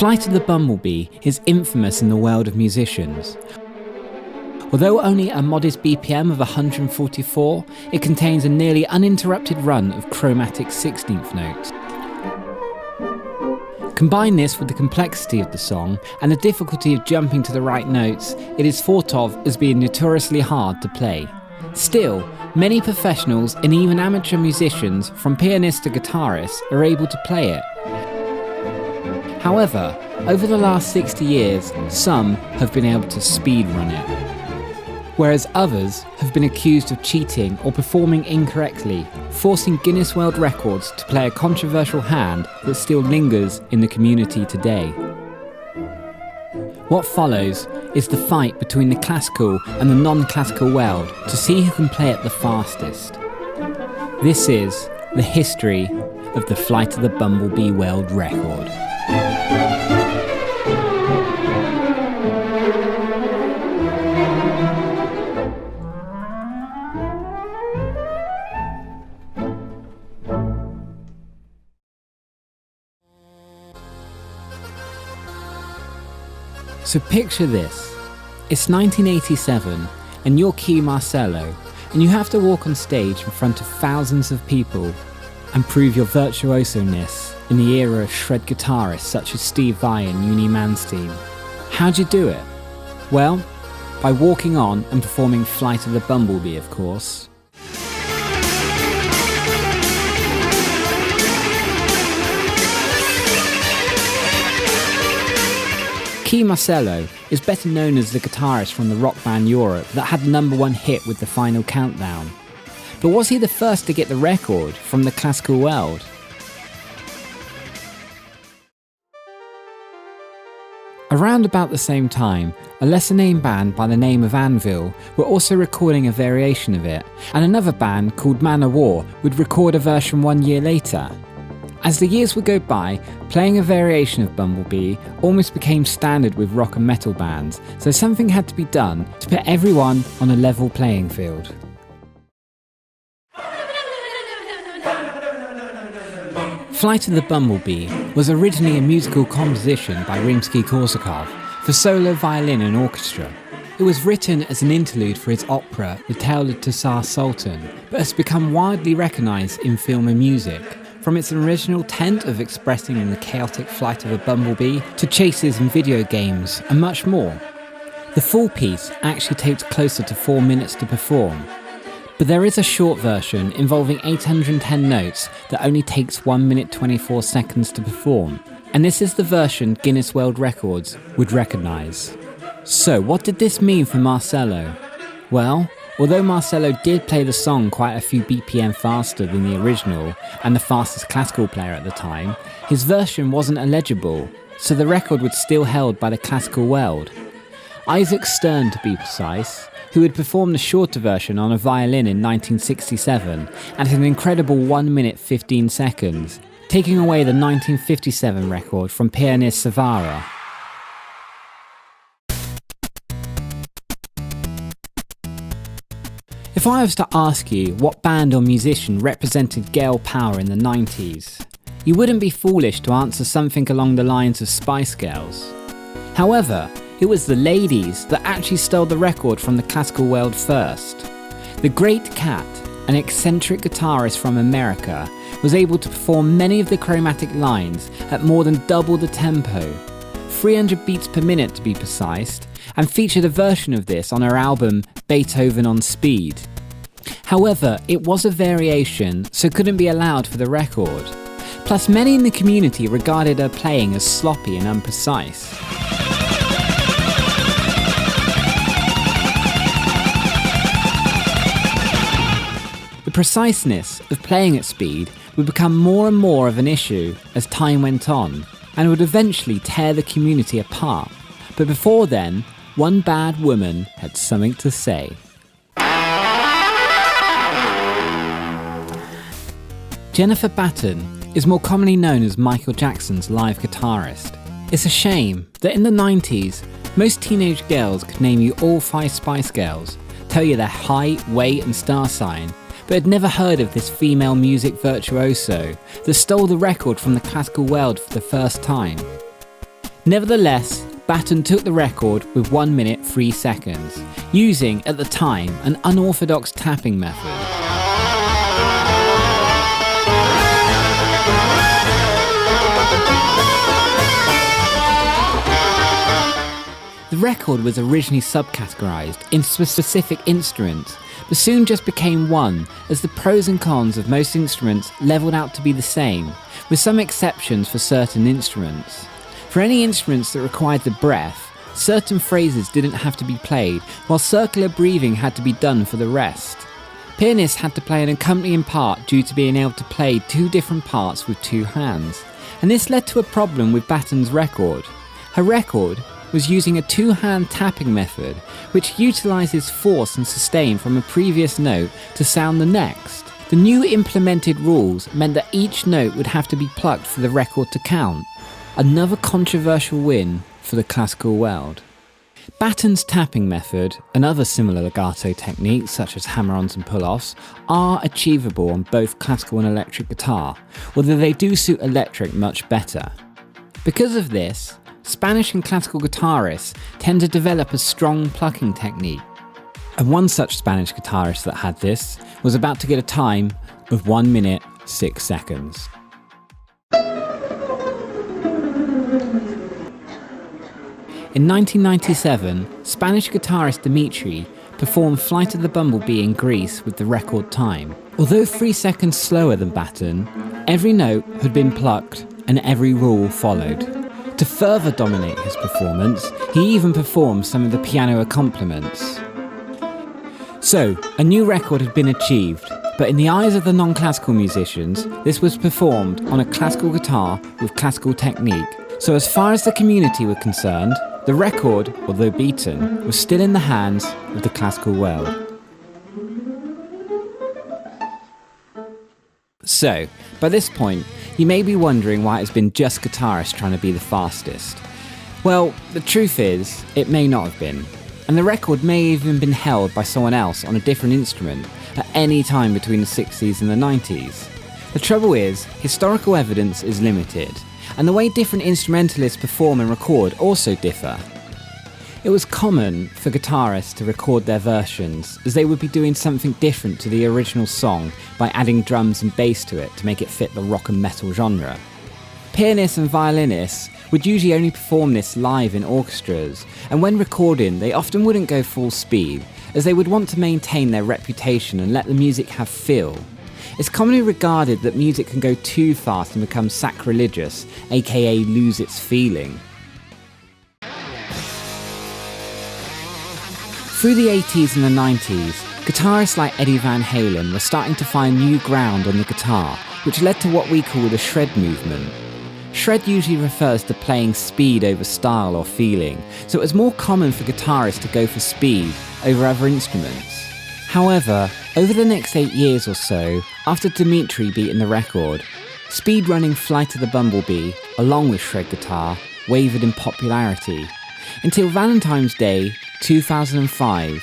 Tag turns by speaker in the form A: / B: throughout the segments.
A: Flight of the Bumblebee is infamous in the world of musicians. Although only a modest BPM of 144, it contains a nearly uninterrupted run of chromatic 16th notes. Combine this with the complexity of the song and the difficulty of jumping to the right notes, it is thought of as being notoriously hard to play. Still, many professionals and even amateur musicians, from pianists to guitarists, are able to play it. However, over the last 60 years, some have been able to speedrun it, whereas others have been accused of cheating or performing incorrectly, forcing Guinness World Records to play a controversial hand that still lingers in the community today. What follows is the fight between the classical and the non-classical world to see who can play it the fastest. This is the history of the Flight of the Bumblebee World Record. So picture this, it's 1987 and you're Key Marcello and you have to walk on stage in front of thousands of people and prove your virtuoso-ness in the era of shred guitarists such as Steve Vai and Uni Manstein. How'd you do it? Well, by walking on and performing Flight of the Bumblebee, of course. Key Marcello is better known as the guitarist from the rock band Europe that had the #1 hit with the Final Countdown. But was he the first to get the record from the classical world? Around about the same time, a lesser-named band by the name of Anvil were also recording a variation of it, and another band called Man O' War would record a version 1 year later. As the years would go by, playing a variation of Bumblebee almost became standard with rock and metal bands, so something had to be done to put everyone on a level playing field. Flight of the Bumblebee was originally a musical composition by Rimsky-Korsakov for solo violin and orchestra. It was written as an interlude for his opera The Tale of Tsar Sultan, but has become widely recognised in film and music. From its original intent of expressing the chaotic flight of a bumblebee, to chases in video games, and much more. The full piece actually takes closer to 4 minutes to perform, but there is a short version involving 810 notes that only takes 1 minute 24 seconds to perform, and this is the version Guinness World Records would recognise. So what did this mean for Marcello? Well, although Marcello did play the song quite a few BPM faster than the original and the fastest classical player at the time, his version wasn't illegible, so the record was still held by the classical world. Isaac Stern, to be precise, who had performed the shorter version on a violin in 1967 at an incredible 1 minute 15 seconds, taking away the 1957 record from pianist Savara. If I was to ask you what band or musician represented girl power in the 90s, you wouldn't be foolish to answer something along the lines of Spice Girls. However, it was the ladies that actually stole the record from the classical world first. The Great Kat, an eccentric guitarist from America, was able to perform many of the chromatic lines at more than double the tempo, 300 beats per minute to be precise, and featured a version of this on her album Beethoven on Speed. However, it was a variation, so couldn't be allowed for the record. Plus, many in the community regarded her playing as sloppy and imprecise. The preciseness of playing at speed would become more and more of an issue as time went on, and would eventually tear the community apart. But before then, one bad woman had something to say. Jennifer Batten is more commonly known as Michael Jackson's live guitarist. It's a shame that in the 90s, most teenage girls could name you all 5 Spice Girls, tell you their height, weight and star sign, but had never heard of this female music virtuoso that stole the record from the classical world for the first time. Nevertheless, Batten took the record with 1 minute 3 seconds, using, at the time, an unorthodox tapping method. The record was originally subcategorised into specific instruments, but soon just became one, as the pros and cons of most instruments levelled out to be the same, with some exceptions for certain instruments. For any instruments that required the breath, certain phrases didn't have to be played, while circular breathing had to be done for the rest. Pianists had to play an accompanying part due to being able to play 2 different parts with 2 hands, and this led to a problem with Batten's record. Her record was using a 2-hand tapping method, which utilises force and sustain from a previous note to sound the next. The new implemented rules meant that each note would have to be plucked for the record to count. Another controversial win for the classical world. Batten's tapping method and other similar legato techniques such as hammer-ons and pull-offs are achievable on both classical and electric guitar, although they do suit electric much better. Because of this, Spanish and classical guitarists tend to develop a strong plucking technique. And one such Spanish guitarist that had this was about to get a time of 1 minute 6 seconds. In 1997, Spanish guitarist Dimitri performed Flight of the Bumblebee in Greece with the record time. Although 3 seconds slower than Batten, every note had been plucked and every rule followed. To further dominate his performance, he even performed some of the piano accompaniments. So, a new record had been achieved, but in the eyes of the non-classical musicians, this was performed on a classical guitar with classical technique. So as far as the community were concerned, the record, although beaten, was still in the hands of the classical world. So, by this point, you may be wondering why it's been just guitarists trying to be the fastest. Well, the truth is, it may not have been, and the record may have even been held by someone else on a different instrument at any time between the 60s and the 90s. The trouble is, historical evidence is limited, and the way different instrumentalists perform and record also differ. It was common for guitarists to record their versions, as they would be doing something different to the original song by adding drums and bass to it to make it fit the rock and metal genre. Pianists and violinists would usually only perform this live in orchestras, and when recording they often wouldn't go full speed, as they would want to maintain their reputation and let the music have feel. It's commonly regarded that music can go too fast and become sacrilegious, aka lose its feeling. Through the 80s and the 90s, guitarists like Eddie Van Halen were starting to find new ground on the guitar, which led to what we call the shred movement. Shred usually refers to playing speed over style or feeling, so it was more common for guitarists to go for speed over other instruments. However, over the next 8 years or so, after Dimitri beating the record, speedrunning Flight of the Bumblebee, along with shred guitar, wavered in popularity, until Valentine's Day 2005,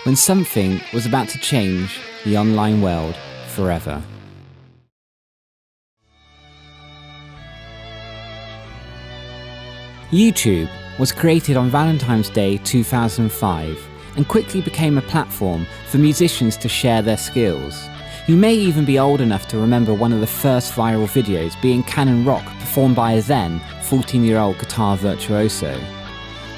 A: when something was about to change the online world forever. YouTube was created on Valentine's Day 2005, and quickly became a platform for musicians to share their skills. You may even be old enough to remember one of the first viral videos being Canon Rock performed by a then 14-year-old guitar virtuoso.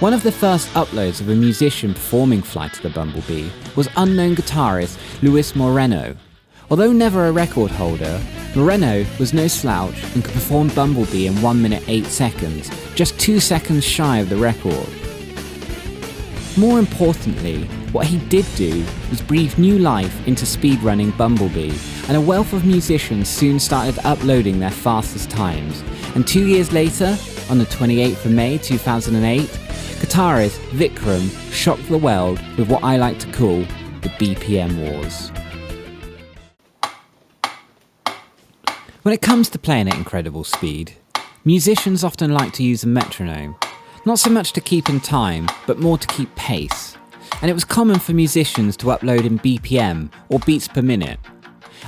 A: One of the first uploads of a musician performing Flight of the Bumblebee was unknown guitarist Luis Moreno. Although never a record holder, Moreno was no slouch and could perform Bumblebee in 1 minute 8 seconds, just 2 seconds shy of the record. More importantly, what he did do was breathe new life into speedrunning Bumblebee, and a wealth of musicians soon started uploading their fastest times. And 2 years later, on the 28th of May 2008, guitarist Vikram shocked the world with what I like to call the BPM wars. When it comes to playing at incredible speed, musicians often like to use a metronome. Not so much to keep in time, but more to keep pace. And it was common for musicians to upload in BPM, or beats per minute.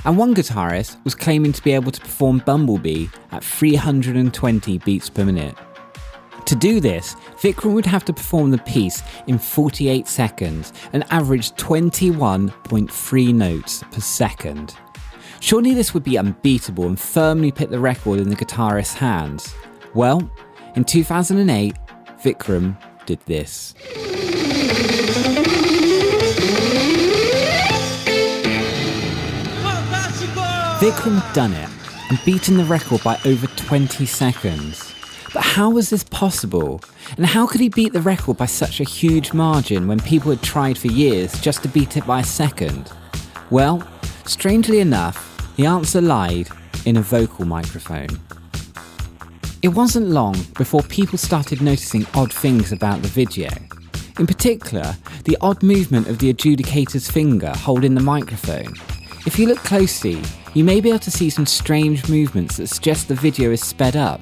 A: And one guitarist was claiming to be able to perform Bumblebee at 320 beats per minute. To do this, Vikram would have to perform the piece in 48 seconds and average 21.3 notes per second. Surely this would be unbeatable and firmly put the record in the guitarist's hands. Well, in 2008, Vikram did this. Vikram had done it and beaten the record by over 20 seconds. But how was this possible? And how could he beat the record by such a huge margin when people had tried for years just to beat it by a second? Well, strangely enough, the answer lied in a vocal microphone. It wasn't long before people started noticing odd things about the video. In particular, the odd movement of the adjudicator's finger holding the microphone. If you look closely, you may be able to see some strange movements that suggest the video is sped up.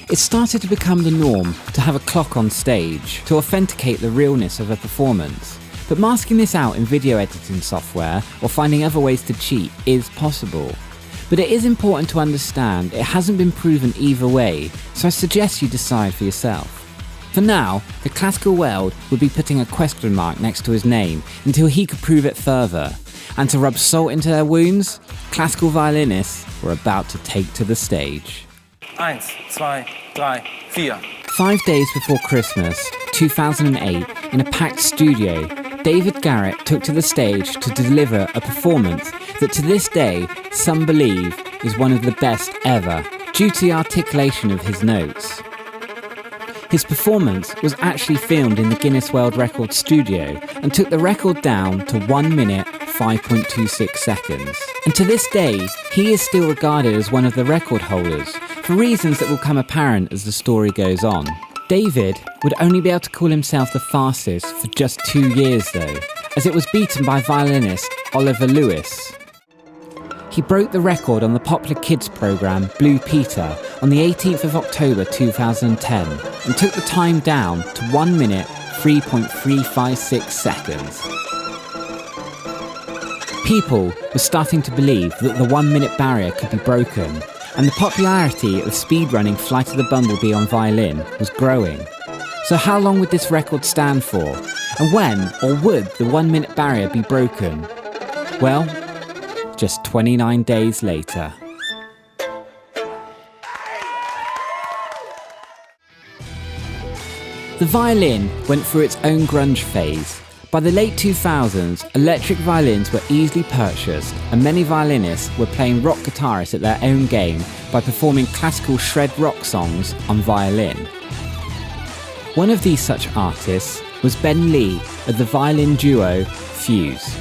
A: It started to become the norm to have a clock on stage to authenticate the realness of a performance. But masking this out in video editing software or finding other ways to cheat is possible. But it is important to understand it hasn't been proven either way, so I suggest you decide for yourself. For now, the classical world would be putting a question mark next to his name until he could prove it further. And to rub salt into their wounds, classical violinists were about to take to the stage.
B: 1, 2, 3, 4.
A: 5 days before Christmas, 2008, in a packed studio, David Garrett took to the stage to deliver a performance that to this day, some believe is one of the best ever, due to the articulation of his notes. His performance was actually filmed in the Guinness World Records studio and took the record down to 1 minute, 5.26 seconds. And to this day, he is still regarded as one of the record holders, for reasons that will come apparent as the story goes on. David would only be able to call himself the fastest for just 2 years though, as it was beaten by violinist Oliver Lewis. He broke the record on the popular kids programme Blue Peter on the 18th of October 2010 and took the time down to 1 minute, 3.356 seconds. People were starting to believe that the 1 minute barrier could be broken, and the popularity of speedrunning Flight of the Bumblebee on violin was growing. So how long would this record stand for? And when or would the 1 minute barrier be broken? Well, just 29 days later. The violin went through its own grunge phase. By the late 2000s, electric violins were easily purchased and many violinists were playing rock guitarists at their own game by performing classical shred rock songs on violin. One of these such artists was Ben Lee of the violin duo Fuse.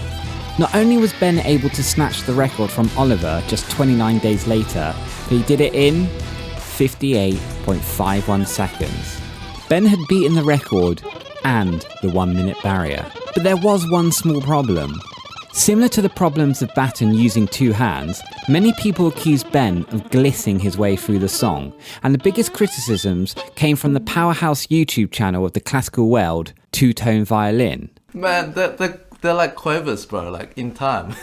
A: Not only was Ben able to snatch the record from Oliver just 29 days later, but he did it in 58.51 seconds. Ben had beaten the record and the 1 minute barrier. But there was one small problem. Similar to the problems of Batten using two hands, many people accused Ben of glissing his way through the song, and the biggest criticisms came from the powerhouse YouTube channel of the classical world, Two Tone Violin.
C: Man, they're like quavers, bro, like in time.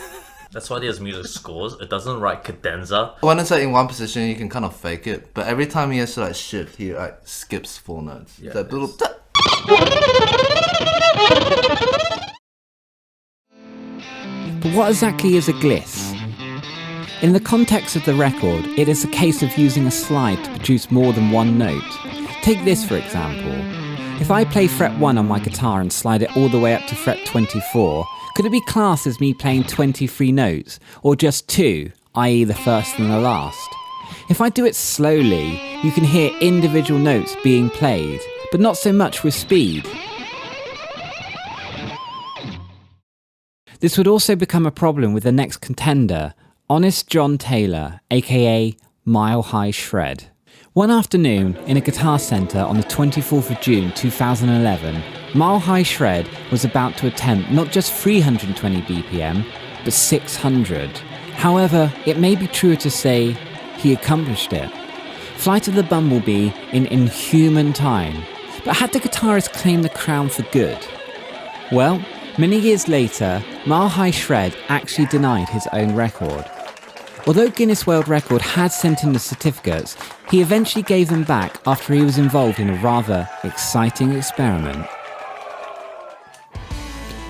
D: That's why there's music scores. It doesn't write cadenza.
C: When it's like in one position, you can kind of fake it, but every time he has to like shift, he like skips 4 notes.
D: Yeah,
C: that little.
A: But what exactly is a gliss? In the context of the record, it is a case of using a slide to produce more than one note. Take this for example. If I play fret 1 on my guitar and slide it all the way up to fret 24, could it be classed as me playing 23 notes, or just 2, i.e. the first and the last? If I do it slowly, you can hear individual notes being played, but not so much with speed. This would also become a problem with the next contender, Honest John Taylor, aka Mile High Shred. One afternoon, in a guitar centre on the 24th of June 2011, Mile High Shred was about to attempt not just 320 BPM, but 600. However, it may be truer to say he accomplished it. Flight of the Bumblebee in inhuman time. But had the guitarist claimed the crown for good? Well, many years later, Mile High Shred actually denied his own record. Although Guinness World Record had sent in the certificates, he eventually gave them back after he was involved in a rather exciting experiment.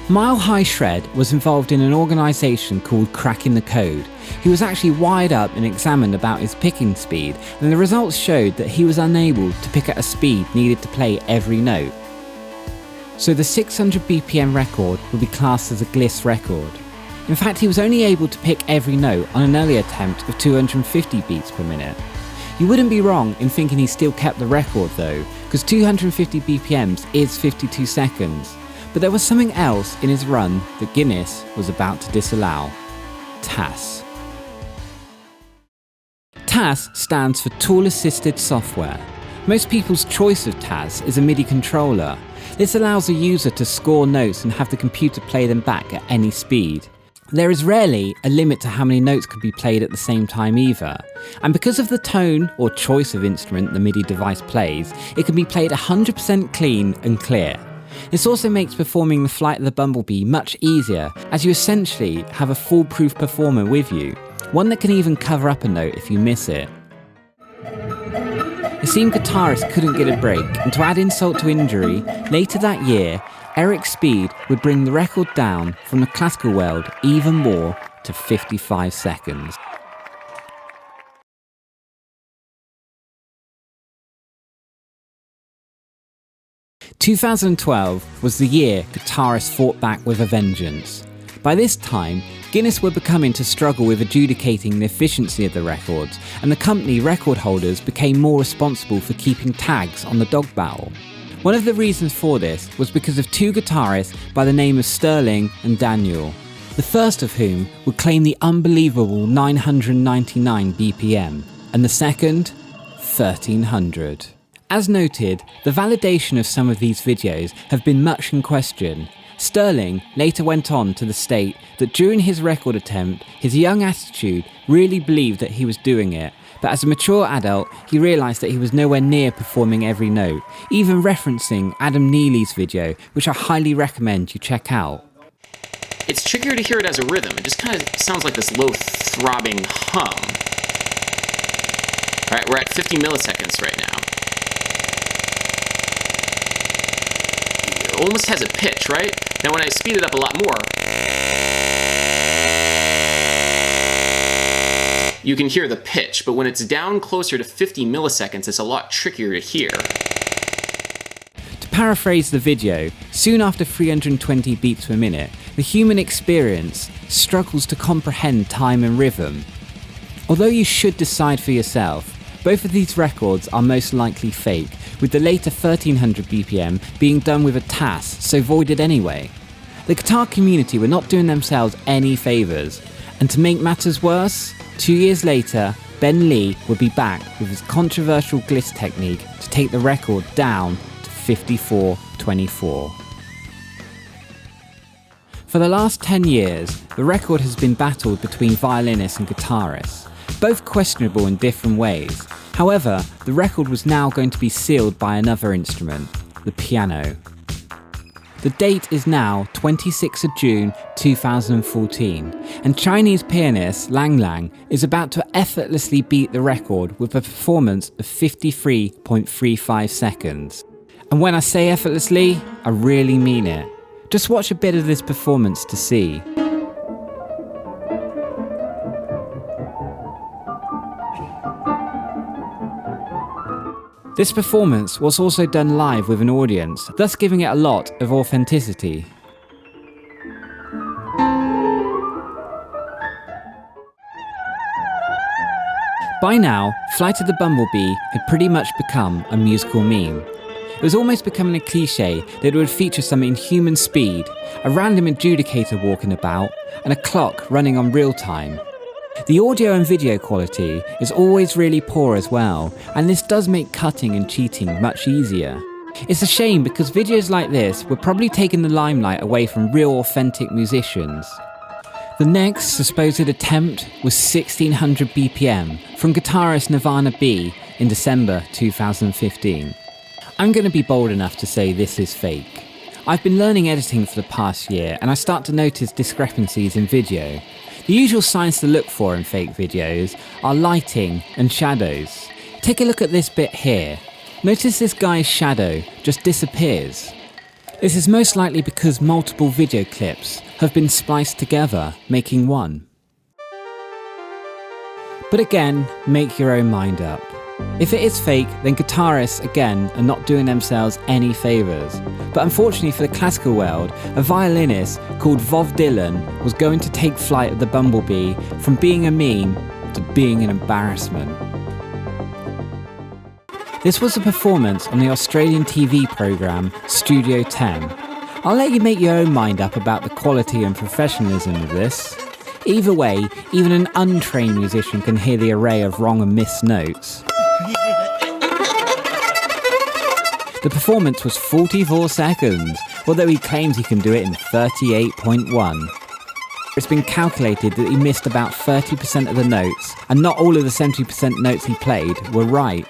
A: Mile High Shred was involved in an organisation called Cracking the Code. He was actually wired up and examined about his picking speed, and the results showed that he was unable to pick at a speed needed to play every note. So the 600 BPM record would be classed as a Gliss record. In fact, he was only able to pick every note on an early attempt of 250 beats per minute. You wouldn't be wrong in thinking he still kept the record though, because 250 BPMs is 52 seconds. But there was something else in his run that Guinness was about to disallow. TAS. TAS stands for Tool Assisted Software. Most people's choice of TAS is a MIDI controller. This allows a user to score notes and have the computer play them back at any speed. There is rarely a limit to how many notes could be played at the same time either. And because of the tone or choice of instrument the MIDI device plays, it can be played 100% clean and clear. This also makes performing the Flight of the Bumblebee much easier, as you essentially have a foolproof performer with you, one that can even cover up a note if you miss it. It seemed guitarist couldn't get a break, and to add insult to injury, later that year, Eric Speed would bring the record down from the classical world even more to 55 seconds. "2012 was the year guitarists fought back with a vengeance. By this time, Guinness were becoming to struggle with adjudicating the efficiency of the records, and the company record holders became more responsible for keeping tags on the dog barrel. One of the reasons for this was because of two guitarists by the name of Sterling and Daniel, the first of whom would claim the unbelievable 999 BPM, and the second, 1300. As noted, the validation of some of these videos have been much in question. Sterling later went on to state that during his record attempt, his young attitude really believed that he was doing it, but as a mature adult, he realised that he was nowhere near performing every note, even referencing Adam Neely's video, which I highly recommend you check out.
E: It's trickier to hear it as a rhythm. It just kind of sounds like this low throbbing hum. All right, we're at 50 milliseconds right now. It almost has a pitch, right? Now when I speed it up a lot more, you can hear the pitch, but when it's down closer to 50 milliseconds, it's a lot trickier to hear.
A: To paraphrase the video, soon after 320 beats per minute, the human experience struggles to comprehend time and rhythm. Although you should decide for yourself, both of these records are most likely fake, with the later 1300 BPM being done with a TAS, so voided anyway. The guitar community were not doing themselves any favours, and to make matters worse, 2 years later, Ben Lee would be back with his controversial Gliss technique to take the record down to 54:24. For the last 10 years, the record has been battled between violinists and guitarists, both questionable in different ways. However, the record was now going to be sealed by another instrument, the piano. The date is now 26th of June 2014, and Chinese pianist Lang Lang is about to effortlessly beat the record with a performance of 53.35 seconds. And when I say effortlessly, I really mean it. Just watch a bit of this performance to see. This performance was also done live with an audience, thus giving it a lot of authenticity. By now, Flight of the Bumblebee had pretty much become a musical meme. It was almost becoming a cliche that it would feature some inhuman speed, a random adjudicator walking about, and a clock running on real time. The audio and video quality is always really poor as well, and this does make cutting and cheating much easier. It's a shame because videos like this were probably taking the limelight away from real authentic musicians. The next supposed attempt was 1600 BPM from guitarist Nirvana B in December 2015. I'm going to be bold enough to say this is fake. I've been learning editing for the past year and I start to notice discrepancies in video. The usual signs to look for in fake videos are lighting and shadows. Take a look at this bit here. Notice this guy's shadow just disappears. This is most likely because multiple video clips have been spliced together, making one. But again, make your own mind up. If it is fake, then guitarists, again, are not doing themselves any favours. But unfortunately for the classical world, a violinist called Bob Dylan was going to take flight of the Bumblebee from being a meme to being an embarrassment. This was a performance on the Australian TV programme Studio 10. I'll let you make your own mind up about the quality and professionalism of this. Either way, even an untrained musician can hear the array of wrong and missed notes. The performance was 44 seconds, although he claims he can do it in 38.1. It's been calculated that he missed about 30% of the notes, and not all of the 70% notes he played were right.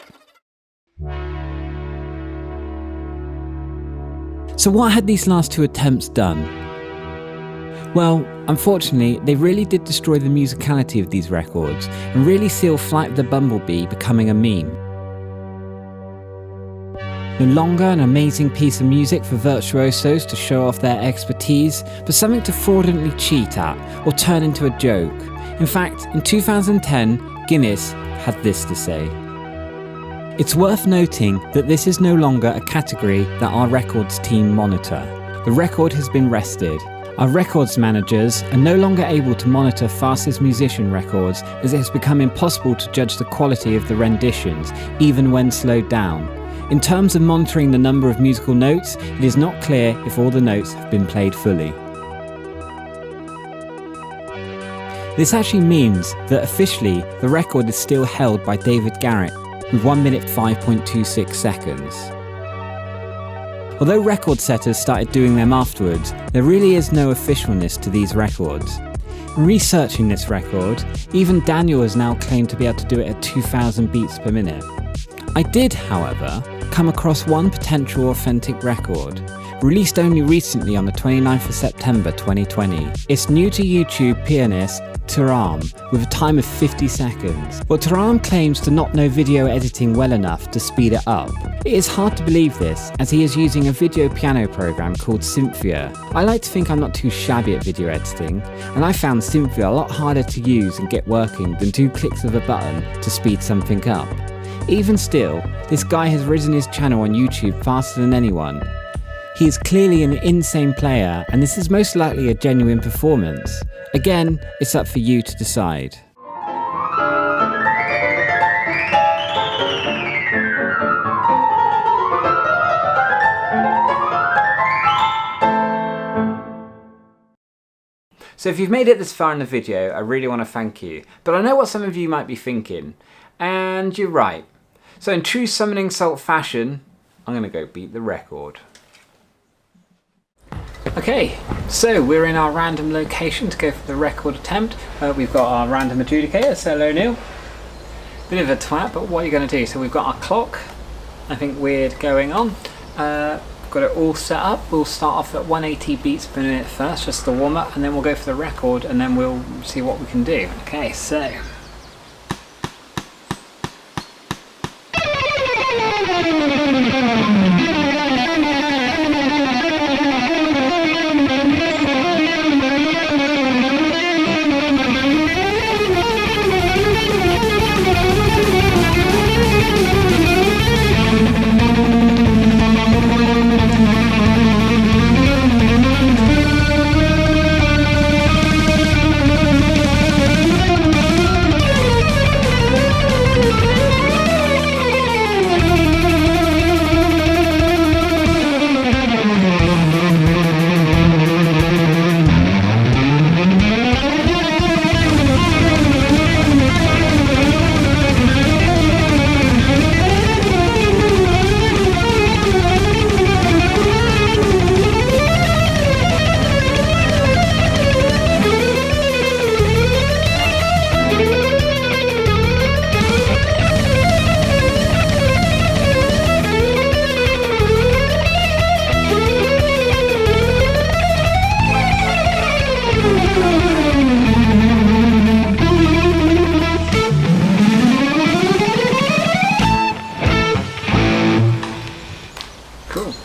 A: So what had these last two attempts done? Well, unfortunately, they really did destroy the musicality of these records and really seal Flight of the Bumblebee becoming a meme. No longer an amazing piece of music for virtuosos to show off their expertise, but something to fraudulently cheat at or turn into a joke. In fact, in 2010, Guinness had this to say. It's worth noting that this is no longer a category that our records team monitor. The record has been wrested. Our records managers are no longer able to monitor fastest musician records as it has become impossible to judge the quality of the renditions, even when slowed down. In terms of monitoring the number of musical notes, it is not clear if all the notes have been played fully. This actually means that officially the record is still held by David Garrett with 1 minute 5.26 seconds. Although record setters started doing them afterwards, there really is no officialness to these records. In researching this record, even Daniel has now claimed to be able to do it at 2000 beats per minute. I did, however, come across one potential authentic record, released only recently on the 29th of September 2020. It's new to YouTube pianist Taram, with a time of 50 seconds. Well, Taram claims to not know video editing well enough to speed it up. It is hard to believe this, as he is using a video piano program called Cynthia. I like to think I'm not too shabby at video editing, and I found Cynthia a lot harder to use and get working than 2 clicks of a button to speed something up. Even still, this guy has risen his channel on YouTube faster than anyone. He is clearly an insane player, and this is most likely a genuine performance. Again, it's up for you to decide. So if you've made it this far in the video, I really want to thank you. But I know what some of you might be thinking, and you're right. So in true Summoning Salt fashion, I'm going to go beat the record. Okay, so we're in our random location to go for the record attempt. We've got our random adjudicator, so hello Neil. Bit of a twat, but what are you going to do? So we've got our clock, nothing weird going on. Got it all set up. We'll start off at 180 beats per minute first, just the warm up, and then we'll go for the record, and then we'll see what we can do. Okay, so.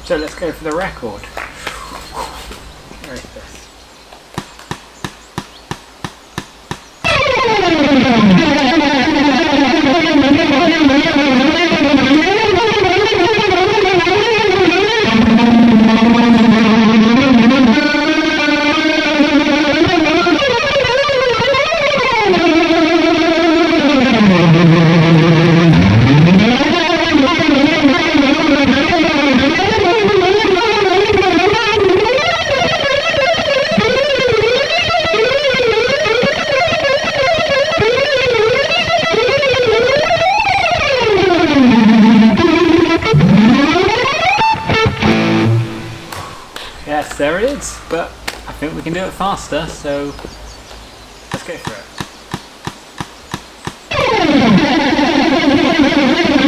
A: So let's go for the record. Where is this? Yes, there it is, but I think we can do it faster, so let's go for it.